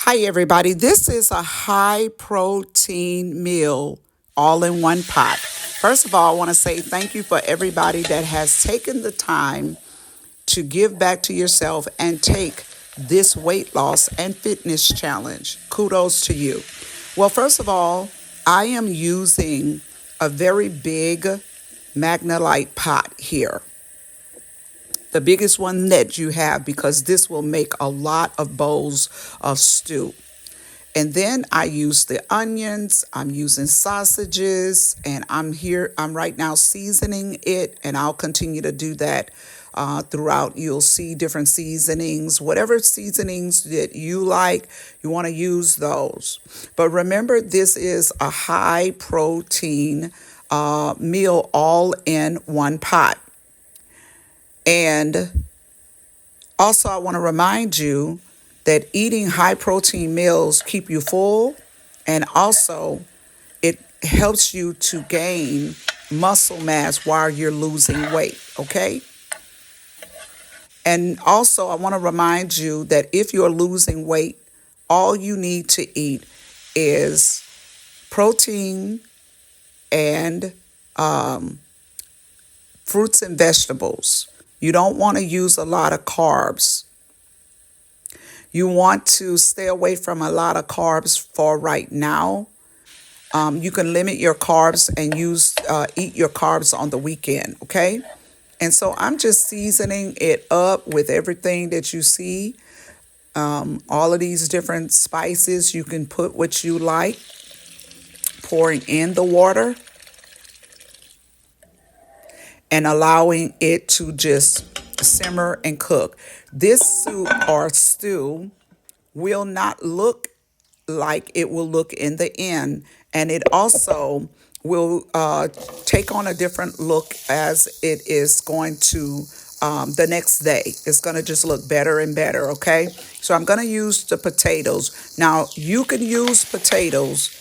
Hi, everybody. This is a high protein meal all in one pot. First of all, I want to say thank you for everybody that has taken the time to give back to yourself and take this weight loss and fitness challenge. Kudos to you. Well, first of all, I am using a very big Magnolite pot here, the biggest one that you have, because this will make a lot of bowls of stew. And then I use the onions, I'm using sausages, and I'm right now seasoning it, and I'll continue to do that throughout. You'll see different seasonings, whatever seasonings that you like, you want to use those. But remember, this is a high protein meal all in one pot. And also, I want to remind you that eating high protein meals keep you full, and also it helps you to gain muscle mass while you're losing weight, okay? And also, I want to remind you that if you're losing weight, all you need to eat is protein and fruits and vegetables. You don't want to use a lot of carbs. You want to stay away from a lot of carbs for right now. You can limit your carbs and eat your carbs on the weekend, okay? And so I'm just seasoning it up with everything that you see. All of these different spices, you can put what you like, pouring in the water and allowing it to just simmer and cook. This soup or stew will not look like it will look in the end, and it also will take on a different look as it is going to the next day. It's going to just look better and better, okay? So I'm going to use the potatoes. Now, you can use potatoes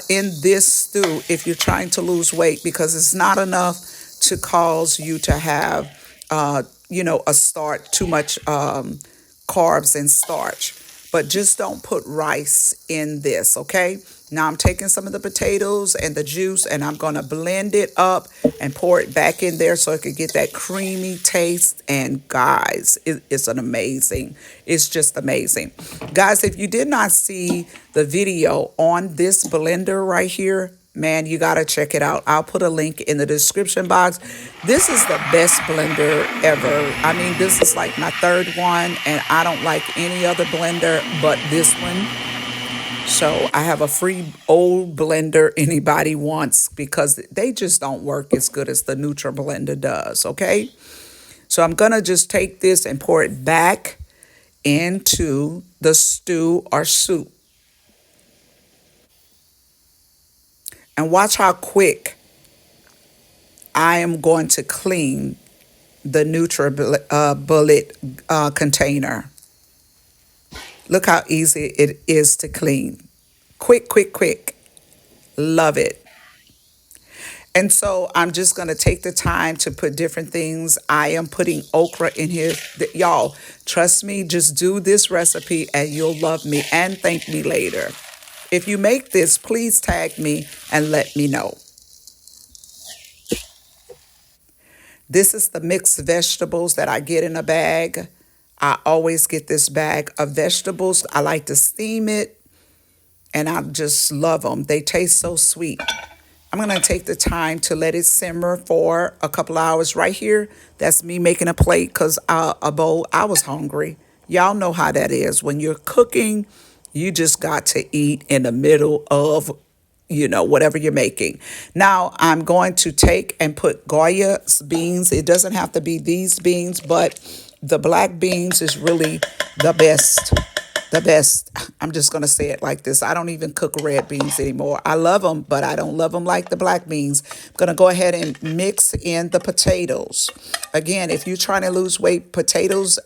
in this stew if you're trying to lose weight, because it's not enough to cause you to have, too much carbs and starch. But just don't put rice in this, okay? Now I'm taking some of the potatoes and the juice, and I'm going to blend it up and pour it back in there so it could get that creamy taste. And guys, it's it's just amazing. Guys, if you did not see the video on this blender right here, man, you got to check it out. I'll put a link in the description box. This is the best blender ever. I mean, this is like my third one, and I don't like any other blender but this one. So I have a free old blender anybody wants, because they just don't work as good as the Nutra blender does, okay? So I'm going to just take this and pour it back into the stew or soup. And watch how quick I am going to clean the NutriBullet container. Look how easy it is to clean. Quick, quick, quick. Love it. And so I'm just going to take the time to put different things. I am putting okra in here. Y'all, trust me, just do this recipe and you'll love me and thank me later. If you make this, please tag me and let me know. This is the mixed vegetables that I get in a bag. I always get this bag of vegetables. I like to steam it, and I just love them. They taste so sweet. I'm going to take the time to let it simmer for a couple hours right here. That's me making a plate because a bowl. I was hungry. Y'all know how that is. When you're cooking, you just got to eat in the middle of whatever you're making. Now I'm going to take and put Goya beans. It doesn't have to be these beans, but the black beans is really the best. The best. I'm just going to say it like this. I don't even cook red beans anymore. I love them, but I don't love them like the black beans. I'm going to go ahead and mix in the potatoes. Again, if you're trying to lose weight, potatoes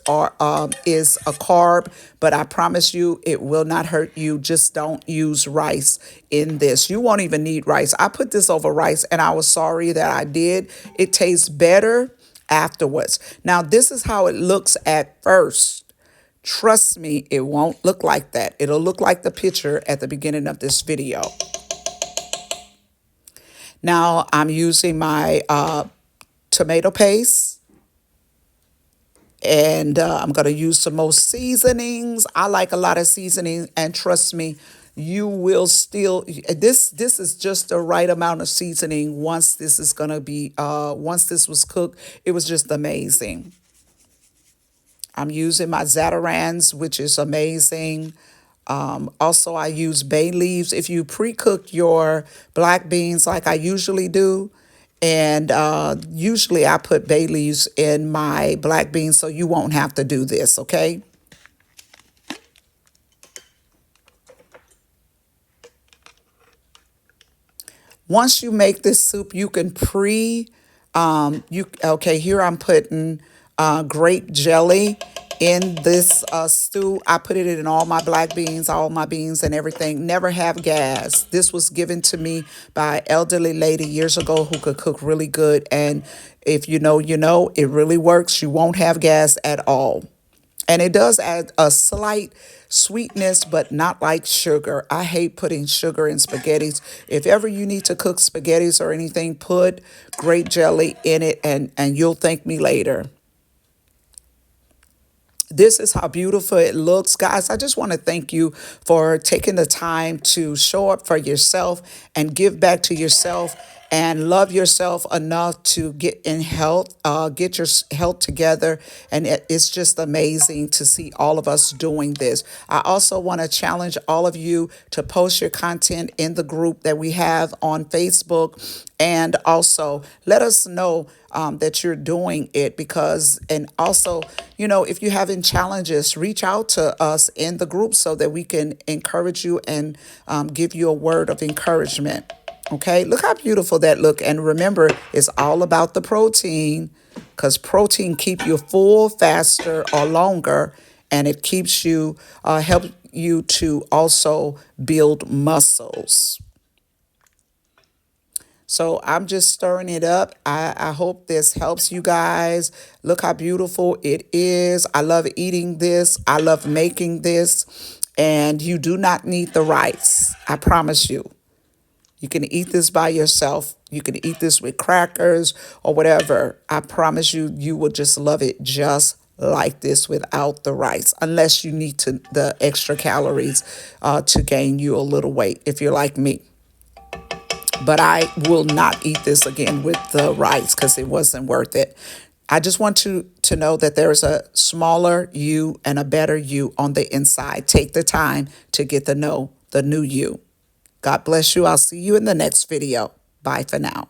is a carb, but I promise you it will not hurt you. Just don't use rice in this. You won't even need rice. I put this over rice, and I was sorry that I did. It tastes better afterwards. Now, this is how it looks at first. Trust me, it won't look like that. It'll look like the picture at the beginning of this video. Now I'm using my tomato paste, and I'm going to use some more seasonings. I like a lot of seasoning, and trust me, you will still, this is just the right amount of seasoning. Once this is going to be once this was cooked, it was just amazing. I'm using my Zatarans, which is amazing. Also, I use bay leaves. If you pre-cook your black beans like I usually do, and usually I put bay leaves in my black beans so you won't have to do this, okay? Once you make this soup, you can okay, here I'm putting grape jelly in this stew. I put it in all my black beans, all my beans and everything. Never have gas. This was given to me by an elderly lady years ago who could cook really good. And if you know, you know, it really works. You won't have gas at all. And it does add a slight sweetness, but not like sugar. I hate putting sugar in spaghettis. If ever you need to cook spaghettis or anything, put grape jelly in it, and you'll thank me later. This is how beautiful it looks. Guys, I just want to thank you for taking the time to show up for yourself and give back to yourself and love yourself enough to get in health, get your health together. And it's just amazing to see all of us doing this. I also want to challenge all of you to post your content in the group that we have on Facebook, and also let us know that you're doing it, because, and also, you know, if you're having challenges, reach out to us in the group so that we can encourage you and give you a word of encouragement. Okay, look how beautiful that look. And remember, it's all about the protein, because protein keep you full faster or longer, and it keeps you, help you to also build muscles. So I'm just stirring it up. I hope this helps you guys. Look how beautiful it is. I love eating this. I love making this. And you do not need the rice. I promise you. You can eat this by yourself. You can eat this with crackers or whatever. I promise you, you will just love it just like this without the rice, unless you need the extra calories to gain you a little weight, if you're like me. But I will not eat this again with the rice because it wasn't worth it. I just want you to know that there is a smaller you and a better you on the inside. Take the time to get to know the new you. God bless you. I'll see you in the next video. Bye for now.